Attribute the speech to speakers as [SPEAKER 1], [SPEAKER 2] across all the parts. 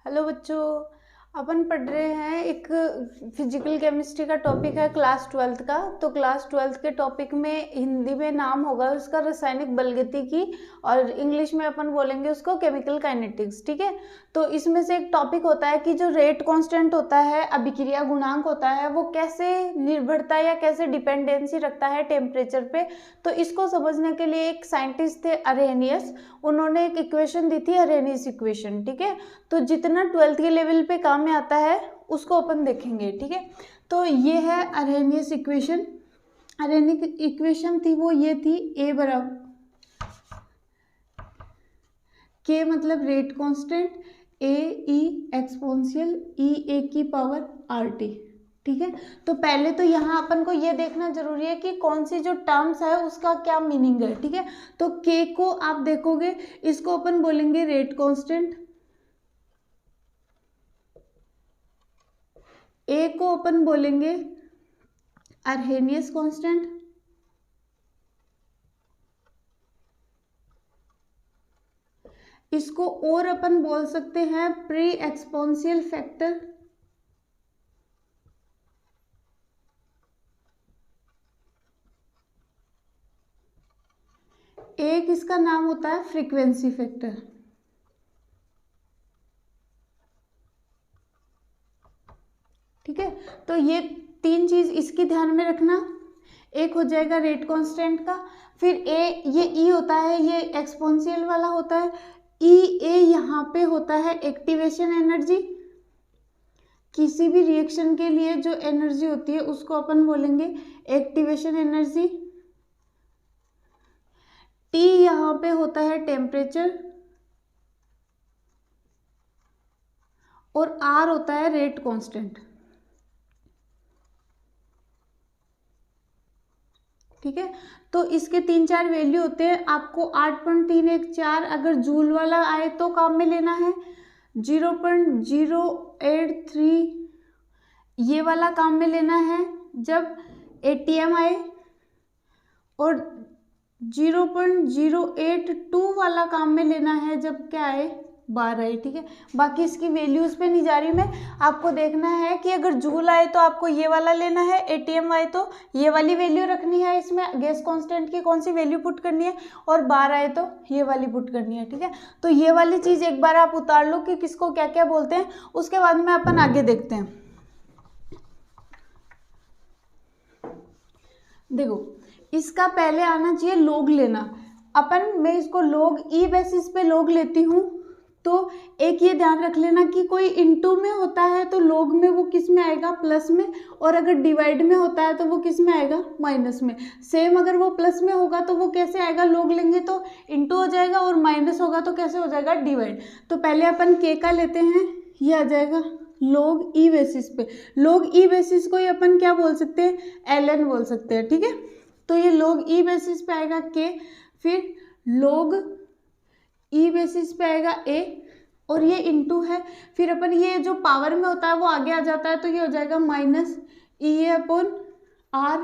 [SPEAKER 1] Hello बच्चों। अपन पढ़ रहे हैं एक फिजिकल केमिस्ट्री का टॉपिक है क्लास ट्वेल्थ का। तो क्लास ट्वेल्थ के टॉपिक में हिंदी में नाम होगा उसका रासायनिक बलगतिकी और इंग्लिश में अपन बोलेंगे उसको केमिकल काइनेटिक्स। ठीक है। तो इसमें से एक टॉपिक होता है कि जो रेट कांस्टेंट होता है, अभिक्रिया गुणांक होता है, वो कैसे निर्भरता या कैसे डिपेंडेंसी रखता है टेम्परेचर पे। तो इसको समझने के लिए एक साइंटिस्ट थे अरेनियस, उन्होंने एक इक्वेशन दी थी अरेनियस इक्वेशन। ठीक है। तो जितना ट्वेल्थ के लेवल पे काम में आता है उसको अपन देखेंगे। ठीक है। तो ये है अरेनियस इक्वेशन। अरेनियस इक्वेशन थी वो ये थी, ए बराबर के मतलब रेट कांस्टेंट, ए ई एक्सपोनेंशियल ई ए की पावर आर टी। ठीक है। तो पहले तो यहाँ अपन को ये देखना जरूरी है कि कौन सी जो टर्म्स है उसका क्या मीनिंग है। ठीक है। तो के को आप देखोगे, इसको अपन बोलेंगे रेट कांस्टेंट, ए को अपन बोलेंगे अरहेनियस कांस्टेंट, इसको और अपन बोल सकते हैं प्री एक्सपोनेंशियल फैक्टर, एक इसका नाम होता है फ्रीक्वेंसी फैक्टर। ठीक है। तो ये तीन चीज इसकी ध्यान में रखना। एक हो जाएगा रेट कांस्टेंट का, फिर ए ये ई होता है, ये एक्सपोनेंशियल वाला होता है। ई ए यहाँ पे होता है एक्टिवेशन एनर्जी, किसी भी रिएक्शन के लिए जो एनर्जी होती है उसको अपन बोलेंगे एक्टिवेशन एनर्जी। टी यहाँ पे होता है टेम्परेचर, और आर होता है रेट कांस्टेंट। ठीक है। तो इसके 3-4 वैल्यू होते हैं। आपको 8.314 अगर जूल वाला आए तो काम में लेना है, 0.083 ये वाला काम में लेना है जब एटीएम आए, और 0.082 वाला काम में लेना है जब क्या आए, बार आए। ठीक है। बाकी इसकी वैल्यूज पे नहीं जा रही मैं, आपको देखना है कि अगर जूल आए तो आपको ये वाला लेना है, एटीएम आए तो ये वाली वैल्यू रखनी है, इसमें गैस कांस्टेंट की कौन सी वैल्यू पुट करनी है, और बार आए तो ये वाली पुट करनी है। ठीक है। तो ये वाली चीज एक बार आप उतार लो कि किसको क्या क्या बोलते हैं, उसके बाद में अपन आगे देखते हैं। देखो, इसका पहले आना चाहिए लोग लेना। मैं इसको लोग ई बेसिस पे लोग लेती हूँ। तो एक ये ध्यान रख लेना कि कोई इनटू में होता है तो लोग में वो किस में आएगा, प्लस में, और अगर डिवाइड में होता है तो वो किस में आएगा, माइनस में। सेम अगर वो प्लस में होगा तो वो कैसे आएगा, लोग लेंगे तो इनटू हो जाएगा, और माइनस होगा तो कैसे हो जाएगा, डिवाइड। तो पहले अपन के का लेते हैं, ये आ जाएगा लोग ई बेसिस पे। लोग ई बेसिस को ही अपन क्या बोल सकते हैं, एल एन बोल सकते हैं। ठीक है। तो ये लोग ई बेसिस पे आएगा के, फिर लोग ई बेसिस पे आएगा ए, और ये इनटू है, फिर अपन ये जो पावर में होता है वो आगे आ जाता है तो ये हो जाएगा minus E A upon R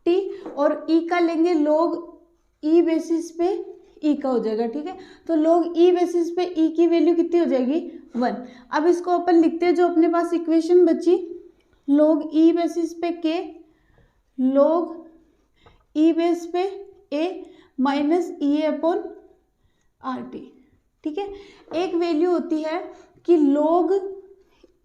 [SPEAKER 1] T, और ई का लेंगे लोग ई बेसिस पे ई का हो जाएगा। ठीक है। तो लोग ई बेसिस पे ई की वैल्यू कितनी हो जाएगी, 1। अब इसको अपन लिखते हैं, जो अपने पास इक्वेशन बची, लोग ई बेसिस पे के, लोग ई बेस पे A minus E upon R T. ठीक है। एक वैल्यू होती है कि लोग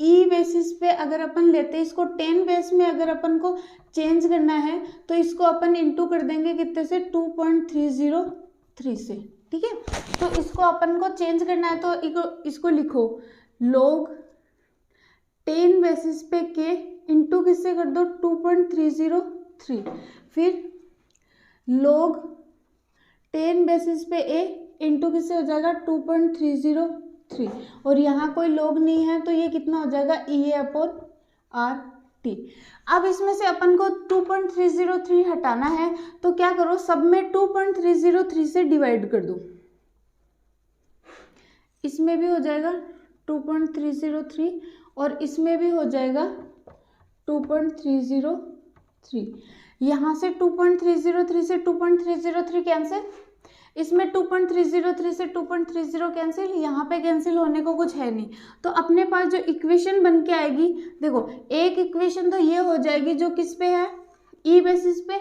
[SPEAKER 1] ई बेसिस पे अगर अपन लेते हैं इसको 10 बेस में, अगर अपन को चेंज करना है तो इसको अपन इनटू कर देंगे कितने से, 2.303 से। ठीक है। तो इसको अपन को चेंज करना है तो इसको लिखो लोग 10 बेसिस पे के इंटू किससे कर दो, 2.303, फिर लोग 10 बेसिस पे ए इंटू किससे हो जाएगा, 2.303, और यहाँ कोई लोग नहीं है तो ये कितना हो जाएगा, ई ए अपॉन आर टी। अब इसमें से अपन को 2.303 हटाना है तो क्या करो, सब में 2.303 से डिवाइड कर दो, इसमें भी हो जाएगा 2.303 और इसमें भी हो जाएगा 2.303। यहाँ से 2.303 से 2.303 कैंसिल, इसमें 2.303 से 2.30 कैंसिल, यहाँ पे कैंसिल होने को कुछ है नहीं। तो अपने पास जो इक्वेशन बन के आएगी, देखो एक इक्वेशन तो ये हो जाएगी जो किस पे है, ई बेसिस पे।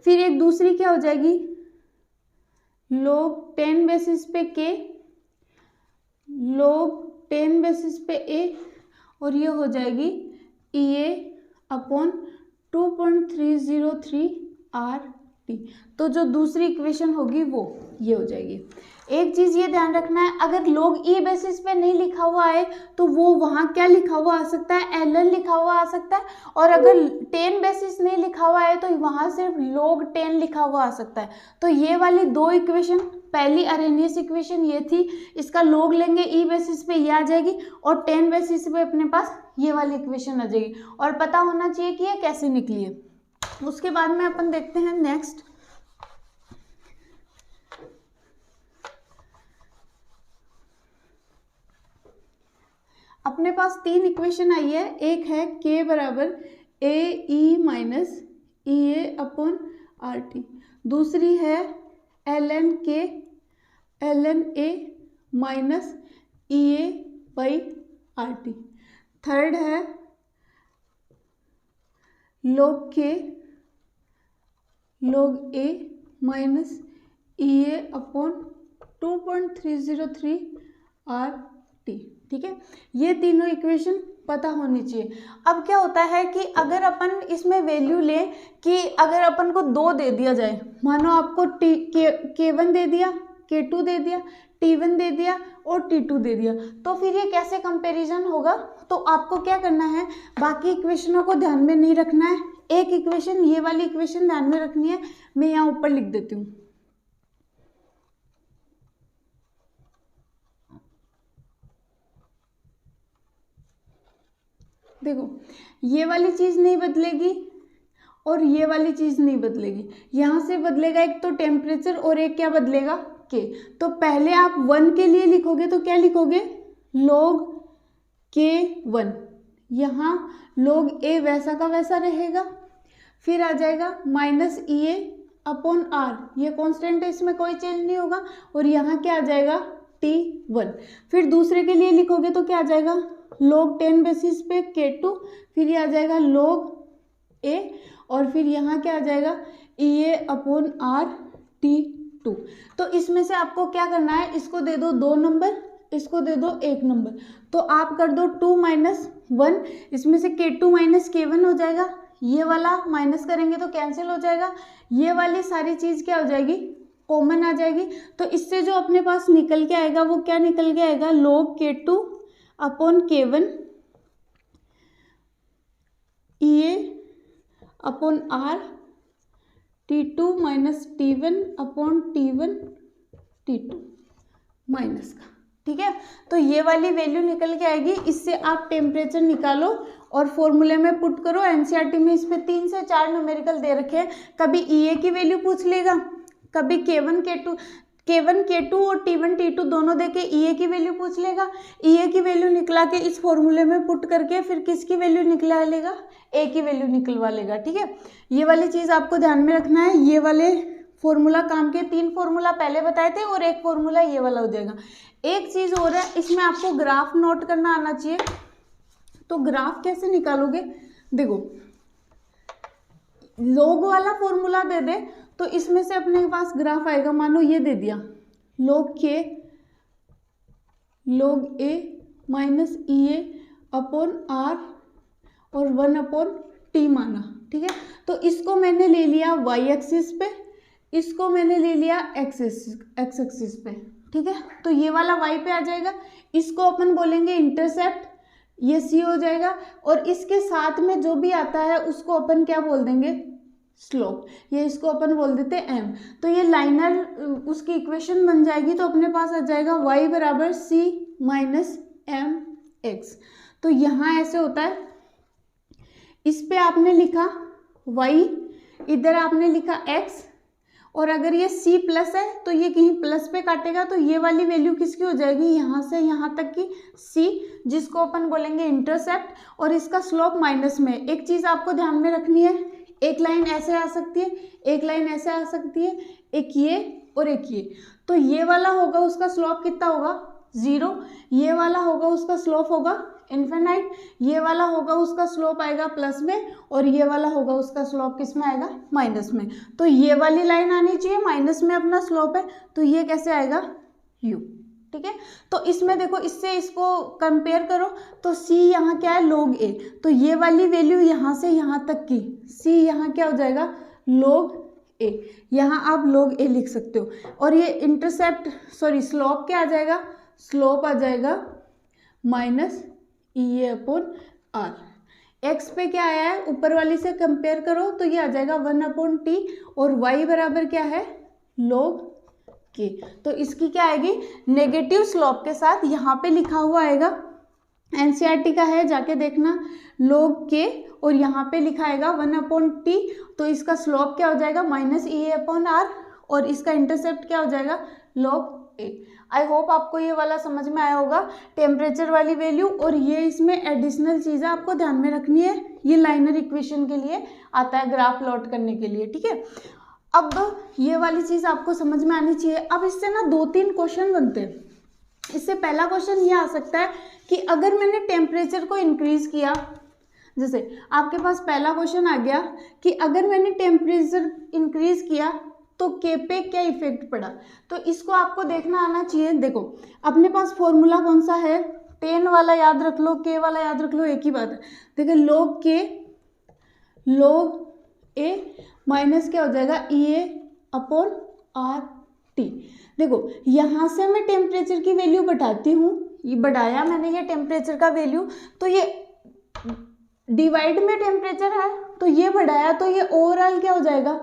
[SPEAKER 1] फिर एक दूसरी क्या हो जाएगी, log 10 बेसिस पे k, log 10 बेसिस पे a, और ये हो जाएगी EA अपॉन 2.303 RT। तो जो दूसरी इक्वेशन होगी वो ये हो जाएगी। एक चीज़ ये ध्यान रखना है, अगर log E बेसिस पे नहीं लिखा हुआ है तो वो वहाँ क्या लिखा हुआ आ सकता है, ln लिखा हुआ आ सकता है। और अगर 10 बेसिस नहीं लिखा हुआ है तो वहाँ सिर्फ log 10 लिखा हुआ आ सकता है। तो ये वाली दो इक्वेशन, पहली अरेनियस इक्वेशन ये थी, इसका log लेंगे E बेसिस पे ये आ जाएगी, और 10 बेसिस पे अपने पास ये वाली इक्वेशन आ जाएगी। और पता होना चाहिए कि ये कैसे निकली है। उसके बाद में अपन देखते हैं नेक्स्ट, अपने पास तीन इक्वेशन आई है। एक है k बराबर ए E minus E A upon R T, दूसरी है ln k ln a minus E A by R T, third है log k log a minus E A upon 2.303 are T. ठीक है, ये तीनों इक्वेशन पता होनी चाहिए। अब क्या होता है कि अगर अपन इसमें वैल्यू लें कि अगर अपन को दो दे दिया जाए, मानो आपको k1 दे दिया, k2 दे दिया, t1 दे दिया और t2 दे दिया, तो फिर ये कैसे कंपैरिजन होगा। तो आपको क्या करना है, बाकी इक्वेशनों को ध्यान में नहीं रखना है, एक इक्वेशन ये वाली इक्वेशन ध्यान में रखनी है। मैं यहाँ ऊपर लिख देती हूँ, देखो ये वाली चीज़ नहीं बदलेगी और ये वाली चीज़ नहीं बदलेगी, यहाँ से बदलेगा एक तो टेम्परेचर और एक क्या बदलेगा के। तो पहले आप 1 के लिए लिखोगे तो क्या लिखोगे, log k1, यहाँ log a वैसा का वैसा रहेगा, फिर आ जाएगा minus E A upon R, ये कांस्टेंट है इसमें कोई चेंज नहीं होगा, और यहाँ क्या आ जाएगा t1। फिर दूसरे के लिए लिखोगे तो क्या आ जाएगा log 10 बेसिस पे k2, फिर ये आ जाएगा log a, और फिर यहाँ क्या आ जाएगा ई ए अपॉन आर t2। तो इसमें से आपको क्या करना है, इसको दे दो 2 नंबर, इसको दे दो 1 नंबर, तो आप कर दो 2 माइनस 1, इसमें से k2 माइनस k1 हो जाएगा, ये वाला माइनस करेंगे तो कैंसिल हो जाएगा, ये वाली सारी चीज़ क्या हो जाएगी, कॉमन आ जाएगी। तो इससे जो अपने पास निकल के आएगा वो क्या निकल के आएगा, log k2 upon k1 E A upon R t2 minus t1 upon t1 t2 minus का। ठीक है, तो ये वाली वैल्यू निकल के आएगी, इससे आप टेम्परेचर निकालो और फॉर्मूले में पुट करो। एनसीईआरटी में इस पे 3 से 4 न्यूमेरिकल दे रखे हैं, कभी ईए की वैल्यू पूछ लेगा, कभी k1 k2 और t1 t2 दोनों देके ईए की वैल्यू पूछ लेगा, ईए की वैल्यू निकला के इस फॉर्मूले में पुट करके फिर किसकी वैल्यू निकला लेगा, ए की वैल्यू निकलवा लेगा। ठीक है, ये वाली चीज़ आपको ध्यान में रखना है। ये वाले फॉर्मूला काम के 3 फॉर्मूला पहले बताए थे और एक फॉर्मूला ये वाला हो जाएगा। एक चीज़ और है, इसमें आपको ग्राफ नोट करना आना चाहिए। तो ग्राफ कैसे निकालोगे, देखो log वाला फॉर्मूला दे दे तो इसमें से अपने पास ग्राफ आएगा, मानो ये दे दिया log k log a minus E A upon R और 1 अपॉन टी माना। ठीक है, तो इसको मैंने ले लिया y एक्सिस पे, इसको मैंने ले लिया x एक्सिस पे। ठीक है, तो ये वाला y पे आ जाएगा, इसको अपन बोलेंगे इंटरसेप्ट, ये c हो जाएगा, और इसके साथ में जो भी आता है उसको अपन क्या बोल देंगे, स्लोप, ये इसको अपन बोल देते हैं m। तो ये लाइनर उसकी इक्वेशन बन जाएगी, तो अपने पास आ जाएगा y बराबर c माइनस एम एक्स। तो यहाँ ऐसे होता है, इस पे आपने लिखा y, इधर आपने लिखा x, और अगर ये c प्लस है तो ये कहीं प्लस पे काटेगा, तो ये वाली वैल्यू किसकी हो जाएगी, यहाँ से यहाँ तक की c, जिसको अपन बोलेंगे इंटरसेप्ट, और इसका स्लोप माइनस में। एक चीज़ आपको ध्यान में रखनी है, एक लाइन ऐसे आ सकती है, एक लाइन ऐसे आ सकती है, एक ये और एक ये, तो ये वाला होगा उसका स्लोप कितना होगा 0, ये वाला होगा उसका स्लोप होगा इन्फिनाइट, ये वाला होगा उसका स्लोप आएगा प्लस में, और ये वाला होगा उसका स्लोप किस में आएगा माइनस में। तो ये वाली लाइन आनी चाहिए, माइनस में अपना स्लोप है, तो ये कैसे आएगा u, ठीक है। तो इसमें देखो, इससे इसको कंपेयर करो, तो c यहाँ क्या है log a, तो ये वाली वैल्यू यहाँ से यहाँ तक की c यहाँ क्या हो जाएगा log a, यहाँ आप log a लिख सकते हो, और ये इंटरसेप्ट स्लोप क्या आ जाएगा, स्लोप आ जाएगा minus E upon R. X पे क्या आया है, ऊपर वाली से कंपेयर करो तो ये आ जाएगा 1/t, और y बराबर क्या है log k, तो इसकी क्या आएगी नेगेटिव स्लोप के साथ, यहाँ पे लिखा हुआ आएगा, NCERT का है जाके देखना, log k, और यहाँ पे लिखा आएगा 1/t, तो इसका स्लोप क्या हो जाएगा माइनस ई अपॉन आर, और इसका इंटरसेप्ट क्या हो जाएगा log a। आई होप आपको ये वाला समझ में आया होगा, टेम्परेचर वाली वैल्यू, और ये इसमें एडिशनल चीज़ें आपको ध्यान में रखनी है, ये लाइनर इक्वेशन के लिए आता है, ग्राफ प्लॉट करने के लिए, ठीक है। अब ये वाली चीज़ आपको समझ में आनी चाहिए। अब इससे ना 2-3 क्वेश्चन बनते हैं। इससे पहला क्वेश्चन ये आ सकता है कि अगर मैंने टेम्परेचर को इंक्रीज किया, जैसे आपके पास पहला क्वेश्चन आ गया कि अगर मैंने टेम्परेचर इंक्रीज किया तो के पे क्या इफेक्ट पड़ा, तो इसको आपको देखना आना चाहिए। देखो अपने पास फॉर्मूला कौन सा है, 10 वाला याद रख लो, के वाला याद रख लो, एक ही बात है। देखो log k log a minus क्या हो जाएगा ई ए अपॉन आर टी। देखो यहाँ से मैं टेम्परेचर की वैल्यू बढ़ाती हूँ, ये बढ़ाया मैंने ये टेम्परेचर का वैल्यू, तो ये डिवाइड में टेम्परेचर है, तो ये बढ़ाया, तो ये ओवरऑल क्या हो जाएगा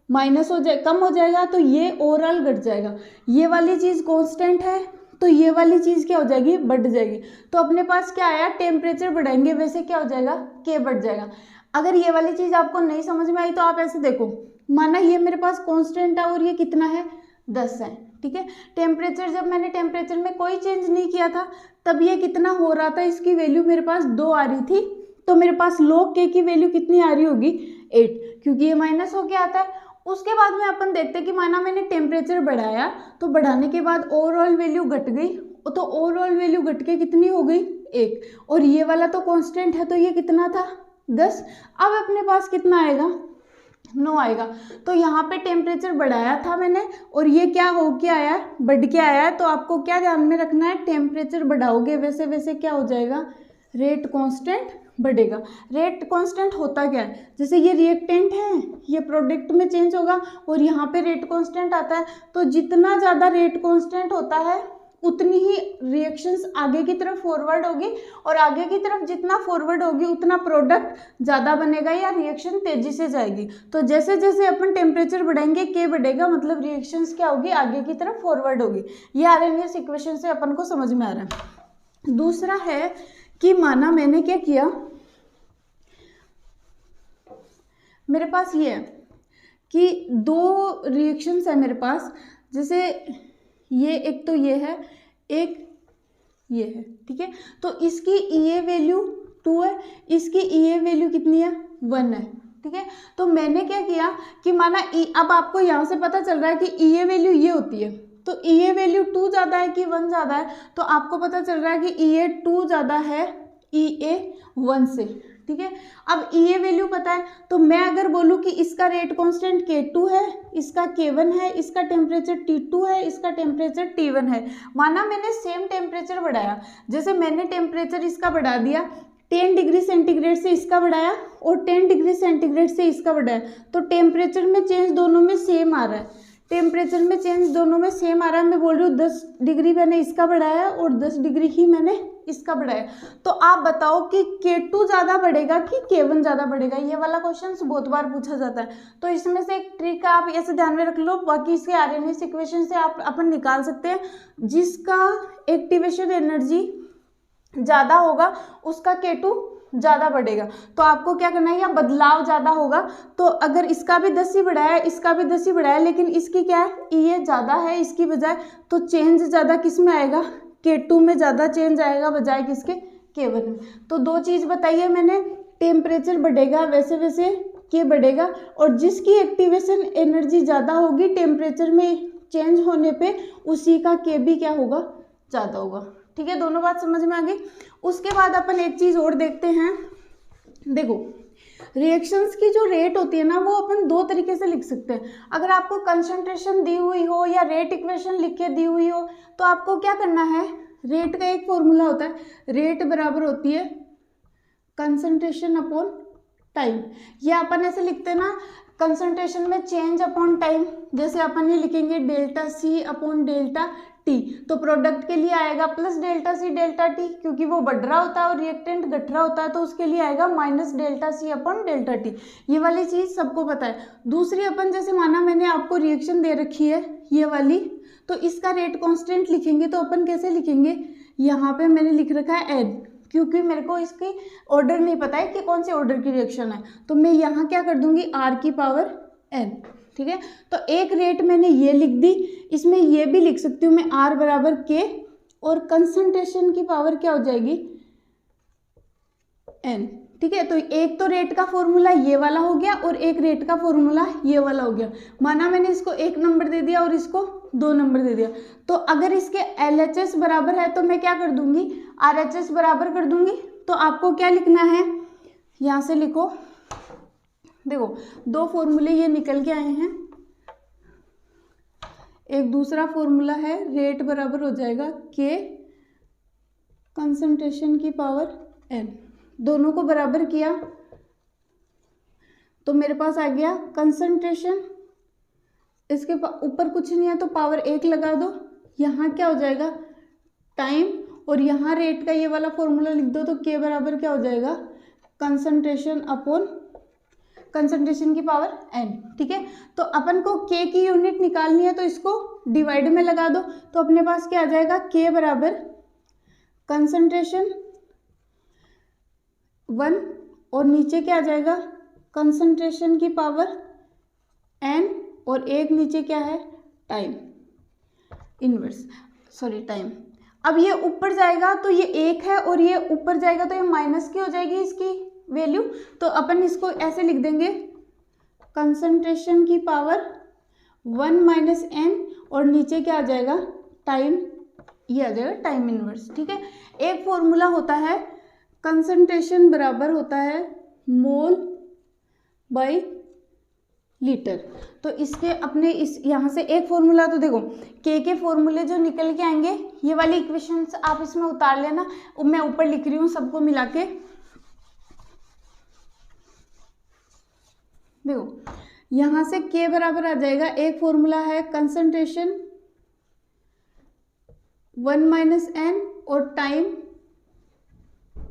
[SPEAKER 1] माइनस हो जाए, कम हो जाएगा, तो ये ओवरऑल घट जाएगा। ये वाली चीज़ कांस्टेंट है, तो ये वाली चीज़ क्या हो जाएगी बढ़ जाएगी। तो अपने पास क्या आया, टेम्परेचर बढ़ाएंगे वैसे क्या हो जाएगा के बढ़ जाएगा। अगर ये वाली चीज़ आपको नहीं समझ में आई तो आप ऐसे देखो, माना ये मेरे पास कांस्टेंट है और ये कितना है 10 है, ठीक है। टेम्परेचर जब मैंने टेम्परेचर में कोई चेंज नहीं किया था तब ये कितना हो रहा था, इसकी वैल्यू मेरे पास 2 आ रही थी, तो मेरे पास log k की वैल्यू कितनी आ रही होगी 8, क्योंकि ये माइनस होके आता है। उसके बाद में अपन देखते हैं कि माना मैंने टेम्परेचर बढ़ाया, तो बढ़ाने के बाद ओवरऑल वैल्यू घट गई, तो ओवरऑल वैल्यू घट के कितनी हो गई 1, और ये वाला तो कांस्टेंट है, तो ये कितना था 10। अब अपने पास कितना आएगा 9 आएगा। तो यहाँ पे टेम्परेचर बढ़ाया था मैंने, और ये क्या हो के आया है बढ़ के आया है। तो आपको क्या ध्यान में रखना है, टेम्परेचर बढ़ाओगे वैसे वैसे क्या हो जाएगा रेट कांस्टेंट बढ़ेगा। रेट कांस्टेंट होता क्या है, जैसे ये रिएक्टेंट है, ये प्रोडक्ट में चेंज होगा, और यहाँ पे रेट कांस्टेंट आता है, तो जितना ज़्यादा रेट कांस्टेंट होता है उतनी ही रिएक्शंस आगे की तरफ फॉरवर्ड होगी, और आगे की तरफ जितना फॉरवर्ड होगी उतना प्रोडक्ट ज़्यादा बनेगा या रिएक्शन तेजी से जाएगी। तो जैसे जैसे अपन टेम्परेचर बढ़ाएंगे के बढ़ेगा, मतलब रिएक्शंस क्या होगी आगे की तरफ फॉरवर्ड होगी। ये आरएनएस इक्वेशन से अपन को समझ में आ रहा है। दूसरा है कि माना मैंने क्या किया, मेरे पास ये है कि 2 रिएक्शंस है मेरे पास, जैसे ये एक तो ये है, एक ये है, ठीक है। तो इसकी ई वैल्यू 2 है, इसकी ई वैल्यू कितनी है 1 है, ठीक है। तो मैंने क्या किया कि माना अब आपको यहाँ से पता चल रहा है कि ई वैल्यू ये होती है, तो ई वैल्यू 2 ज़्यादा है कि 1 ज़्यादा है, तो आपको पता चल रहा है कि ई 2 ज़्यादा है ई 1 से, ठीक है। अब ई वैल्यू पता है, तो मैं अगर बोलूँ कि इसका रेट कांस्टेंट K2 है, इसका K1 है, इसका टेम्परेचर T2 है, इसका टेम्परेचर T1 है। माना मैंने सेम टेम्परेचर बढ़ाया, जैसे मैंने टेम्परेचर इसका बढ़ा दिया 10 डिग्री सेंटीग्रेड से इसका बढ़ाया और 10 डिग्री सेंटीग्रेड से इसका बढ़ाया, तो टेम्परेचर में चेंज दोनों में सेम आ रहा है, टेम्परेचर में चेंज दोनों में सेम आ रहा है। मैं बोल रही हूँ 10 डिग्री मैंने इसका बढ़ाया और 10 डिग्री ही मैंने इसका बढ़ाया, तो आप बताओ कि K2 ज़्यादा बढ़ेगा कि K1 ज़्यादा बढ़ेगा। ये वाला क्वेश्चन बहुत बार पूछा जाता है, तो इसमें से एक ट्रिक आप ऐसे ध्यान में रख लो, बाकी इसके आरएनएस इक्वेशन से आप अपन निकाल सकते हैं। जिसका एक्टिवेशन एनर्जी ज़्यादा होगा उसका K2 ज़्यादा बढ़ेगा, तो आपको क्या करना है, या बदलाव ज़्यादा होगा, तो अगर इसका भी 10 ही बढ़ाया, इसका भी 10 ही बढ़ाया, लेकिन इसकी क्या है ये ज़्यादा है इसकी बजाय, तो चेंज ज़्यादा किस में आएगा K2 में ज़्यादा चेंज आएगा बजाय किसके K1 में। तो 2 चीज़ बताइए मैंने, टेम्परेचर बढ़ेगा वैसे वैसे K बढ़ेगा, और जिसकी एक्टिवेशन एनर्जी ज़्यादा होगी टेम्परेचर में चेंज होने पे उसी का के भी क्या होगा, ज़्यादा होगा। ठीक है, दोनों बात समझ में आ गई। उसके बाद अपन एक चीज़ और देखते हैं। देखो रिएक्शंस की जो रेट होती है ना, वो अपन दो तरीके से लिख सकते हैं। अगर आपको कंसंट्रेशन दी हुई हो या रेट इक्वेशन लिख के दी हुई हो तो आपको क्या करना है, रेट का एक फॉर्मूला होता है, रेट बराबर होती है कंसंट्रेशन अपॉन टाइम। या अपन ऐसे लिखते हैं ना, कंसंट्रेशन में चेंज अपॉन टाइम, जैसे अपन ये लिखेंगे delta C upon delta T, तो प्रोडक्ट के लिए आएगा plus delta C delta T, क्योंकि वो बढ़ रहा होता है और रिएक्टेंट घट रहा होता है, तो उसके लिए आएगा minus delta C upon delta T. ये वाली चीज़ सबको पता है। दूसरी अपन जैसे माना मैंने आपको रिएक्शन दे रखी है ये वाली, तो इसका रेट कांस्टेंट लिखेंगे तो अपन कैसे लिखेंगे, यहाँ पे मैंने लिख रखा है एन, क्योंकि मेरे को इसकी ऑर्डर नहीं पता है कि कौन से ऑर्डर की रिएक्शन है, तो मैं यहाँ क्या कर दूंगी आर की पावर एन। ठीक है, तो एक रेट मैंने ये लिख दी, इसमें ये भी लिख सकती हूँ मैं आर बराबर के, और कंसंट्रेशन की पावर क्या हो जाएगी एन। ठीक है, तो एक तो रेट का फॉर्मूला ये वाला हो गया और एक रेट का फॉर्मूला ये वाला हो गया। माना मैंने इसको 1 नंबर दे दिया और इसको 2 नंबर दे दिया, तो अगर इसके LHS बराबर है तो मैं क्या कर दूंगी RHS बराबर कर दूंगी। तो आपको क्या लिखना है, यहाँ से लिखो, देखो दो फॉर्मूले ये निकल के आए हैं। एक दूसरा फॉर्मूला है रेट बराबर हो जाएगा के कंसंट्रेशन की पावर एन, दोनों को बराबर किया तो मेरे पास आ गया कंसंट्रेशन, इसके ऊपर कुछ नहीं है तो पावर 1 लगा दो, यहाँ क्या हो जाएगा टाइम, और यहाँ रेट का ये वाला फॉर्मूला लिख दो, तो के बराबर क्या हो जाएगा कंसंट्रेशन अपॉन कंसंट्रेशन की पावर एन। ठीक है, तो अपन को के की यूनिट निकालनी है तो इसको डिवाइड में लगा दो, तो अपने पास क्या आ जाएगा के बराबर कंसंट्रेशन 1 और नीचे क्या आ जाएगा कंसंट्रेशन की पावर एन, और एक नीचे क्या है टाइम इनवर्स, सॉरी टाइम। अब ये ऊपर जाएगा तो ये 1 है और ये ऊपर जाएगा तो ये माइनस की हो जाएगी इसकी वैल्यू, तो अपन इसको ऐसे लिख देंगे कंसंट्रेशन की पावर 1 माइनस एन, और नीचे क्या आ जाएगा टाइम, ये आ जाएगा टाइम इनवर्स। ठीक है, एक फॉर्मूला होता है कंसंट्रेशन बराबर होता है मोल बाय लीटर, तो इसके अपने इस यहाँ से एक फॉर्मूला, तो देखो के फॉर्मूले जो निकल के आएंगे ये वाली इक्वेशंस आप इसमें उतार लेना, मैं ऊपर लिख रही हूँ सबको मिला के। देखो यहाँ से के बराबर आ जाएगा, एक फॉर्मूला है कंसंट्रेशन 1 माइनस एन और टाइम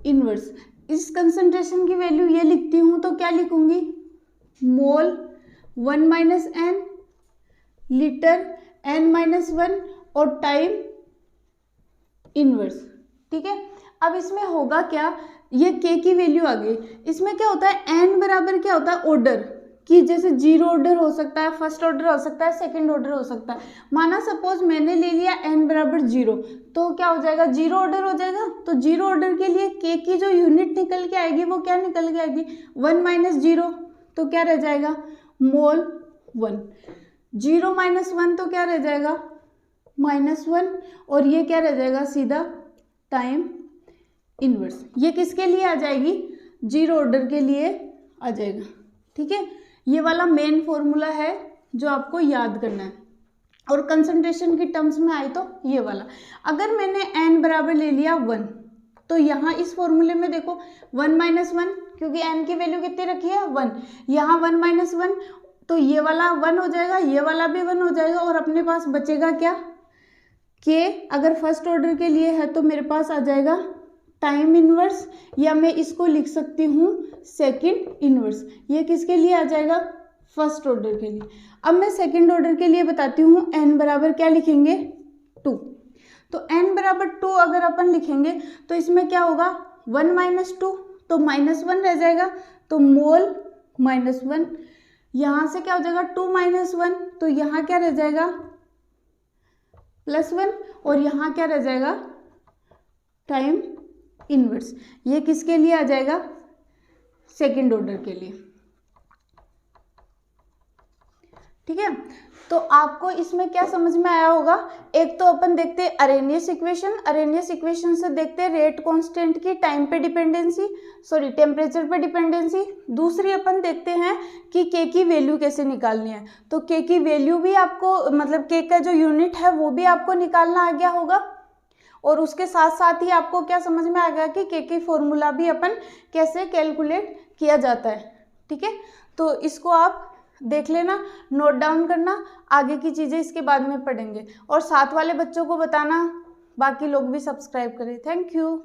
[SPEAKER 1] इनवर्स। इस कंसंट्रेशन की वैल्यू ये लिखती हूँ तो क्या लिखूंगी mole 1 minus N, litre n minus 1 और टाइम इनवर्स। ठीक है, अब इसमें होगा क्या, ये k की वैल्यू आ गई, इसमें क्या होता है n बराबर क्या होता है ऑर्डर, कि जैसे 0 ऑर्डर हो सकता है, फर्स्ट ऑर्डर हो सकता है, सेकंड ऑर्डर हो सकता है। माना सपोज मैंने ले लिया n बराबर 0, तो क्या हो जाएगा 0 ऑर्डर हो जाएगा, तो 0 ऑर्डर के लिए k की जो यूनिट निकल के आएगी वो क्या निकल के आएगी 1 माइनस 0, तो क्या रह जाएगा मोल 1, 0 माइनस 1 तो क्या रह जाएगा -1, और ये क्या रह जाएगा सीधा टाइम इनवर्स। ये किसके लिए आ जाएगी 0 ऑर्डर के लिए आ जाएगा। ठीक है, ये वाला मेन फॉर्मूला है जो आपको याद करना है, और कंसंट्रेशन की टर्म्स में आए तो ये वाला। अगर मैंने n बराबर ले लिया 1, तो यहाँ इस फॉर्मूले में देखो 1 माइनस 1, क्योंकि n की वैल्यू कितनी रखी है 1, यहाँ 1 माइनस 1, तो ये वाला 1 हो जाएगा, ये वाला भी 1 हो जाएगा, और अपने पास बचेगा क्या k। अगर फर्स्ट ऑर्डर के लिए है तो मेरे पास आ जाएगा टाइम इनवर्स, या मैं इसको लिख सकती हूँ सेकंड इनवर्स। ये किसके लिए आ जाएगा फर्स्ट ऑर्डर के लिए। अब मैं सेकंड ऑर्डर के लिए बताती हूँ, n बराबर क्या लिखेंगे 2, तो n बराबर 2 अगर अपन लिखेंगे तो इसमें क्या होगा 1 माइनस 2, तो -1 रह जाएगा, तो मोल -1, यहाँ से क्या हो जाएगा 2 माइनस 1, तो यहाँ क्या रह जाएगा +1, और यहाँ क्या रह जाएगा टाइम इनवर्स। ये किसके लिए आ जाएगा सेकंड ऑर्डर के लिए। ठीक है। तो आपको इसमें क्या समझ में आया होगा, एक तो अपन देखते हैं अरेनियस इक्वेशन, अरेनियस इक्वेशन से देखते हैं रेट कांस्टेंट की टाइम पे डिपेंडेंसी, सॉरी टेम्परेचर पे डिपेंडेंसी। दूसरी अपन देखते हैं कि के की वैल्यू कैसे निकालनी है, तो के की वैल्यू भी आपको मतलब के का जो यूनिट है वो भी आपको निकालना आ गया होगा, और उसके साथ साथ ही आपको क्या समझ में आ गया कि के की फॉर्मूला भी अपन कैसे कैलकुलेट किया जाता है। ठीक है, तो इसको आप देख लेना, नोट डाउन करना, आगे की चीज़ें इसके बाद में पढ़ेंगे, और साथ वाले बच्चों को बताना, बाकी लोग भी सब्सक्राइब करें। Thank you.